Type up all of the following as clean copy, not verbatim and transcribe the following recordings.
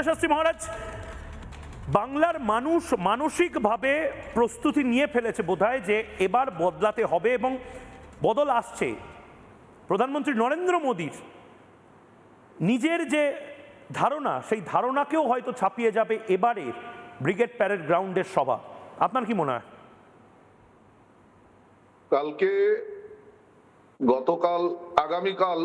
শাস্ত্রী মহারাজ, বাংলার মানুষ মানসিকভাবে প্রস্তুতি নিয়ে ফেলেছে বোধহয় যে এবার বদলাতে হবে এবং বদল আসছে। প্রধানমন্ত্রী নরেন্দ্র মোদীর নিজের যে ধারণা, সেই ধারণাকেও হয়তো ছাপিয়ে যাবে এবারে ব্রিগেড প্যারেড গ্রাউন্ডের সভা। আপনার কি মনে হয়? গতকাল আগামীকাল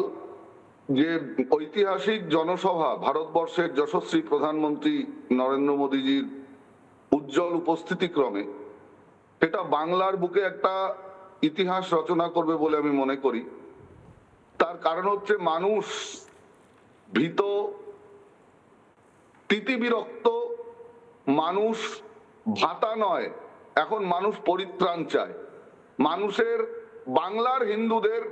যে ঐতিহাসিক জনসভা ভারতবর্ষের যশস্বী প্রধানমন্ত্রী নরেন্দ্র মোদীজির উজ্জ্বল উপস্থিতিক্রমে, এটা বাংলার বুকে একটা ইতিহাস রচনা করবে বলে আমি মনে করি। তার কারণ হচ্ছে মানুষ ভীত, তিতিবিরক্ত, মানুষ ভাতা নয়, এখন মানুষ পরিত্রাণ চায়। মানুষের, বাংলার হিন্দুদের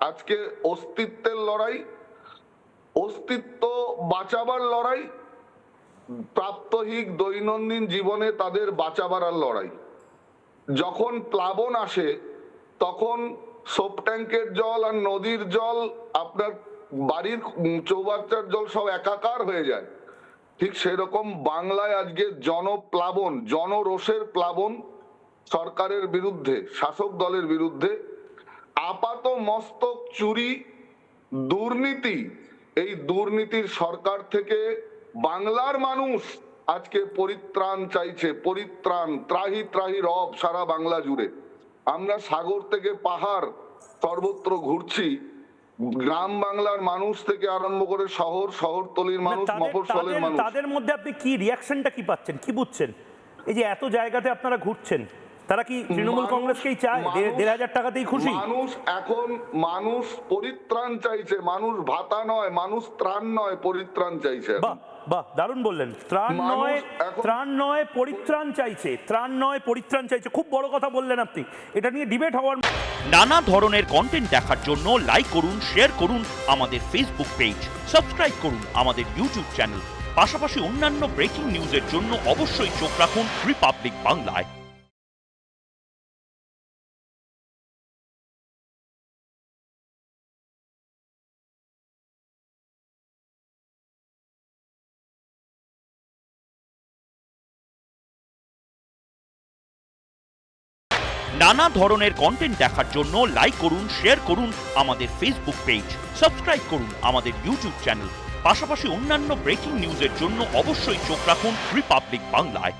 আজকে অস্তিত্বের লড়াই, অস্তিত্ব বাঁচাবার লড়াই, প্রাত্যহিক দৈনন্দিন জীবনে তাদের বাঁচাবার লড়াই। যখন প্লাবন আসে তখন সোপ ট্যাঙ্কের জল আর নদীর জল, আপনার বাড়ির চৌবাচ্চার জল সব একাকার হয়ে যায়। ঠিক সেরকম বাংলায় আজকে জনপ্লাবন, জনরোষের প্লাবন সরকারের বিরুদ্ধে, শাসক দলের বিরুদ্ধে। আপাত মস্তক চুরি, দুর্নীতি, এই দুর্নীতির সরকার থেকে বাংলার মানুষ আজকে পরিত্রাণ চাইছে। পরিত্রাণ, ত্রাহি ত্রাহি রব সারা বাংলা জুড়ে। আমরা সাগর থেকে পাহাড় সর্বত্র ঘুরছি, গ্রাম বাংলার মানুষ থেকে আরম্ভ করে শহর, শহরতলির মানুষ, মফস্বলের মানুষ। তাদের মধ্যে আপনি কি রিয়াকশনটা কি পাচ্ছেন, কি বুঝছেন? এই যে এত জায়গাতে আপনারা ঘুরছেন, তারা কি তৃণমূল কংগ্রেসকেই চায়? ১,৫০০ টাকাতেই খুশি? মানুষ এখন, মানুষ পরিত্রাণ চাইছে, মানুষ ভাতা নয়, মানুষ ত্রাণ নয়, পরিত্রাণ চাইছে। বাহ বাহ, দারুণ বললেন। ত্রাণ নয় পরিত্রাণ চাইছে, ত্রাণ নয় পরিত্রাণ চাইছে। খুব বড় কথা বললেন আপনি। এটা নিয়ে ডিবেট হওয়ার। নানা ধরনের কন্টেন্ট দেখার জন্য লাইক করুন, শেয়ার করুন আমাদের ফেসবুক পেজ, সাবস্ক্রাইব করুন আমাদের ইউটিউব চ্যানেল। পাশাপাশি অন্যান্য ব্রেকিং নিউজের জন্য অবশ্যই চোখ রাখুন রিপাবলিক বাংলায়। নানা ধরনের কন্টেন্ট দেখার জন্য লাইক করুন, শেয়ার করুন আমাদের ফেসবুক পেজ, সাবস্ক্রাইব করুন আমাদের ইউটিউব চ্যানেল। পাশাপাশি অন্যান্য ব্রেকিং নিউজের জন্য অবশ্যই চোখ রাখুন রিপাবলিক বাংলায়।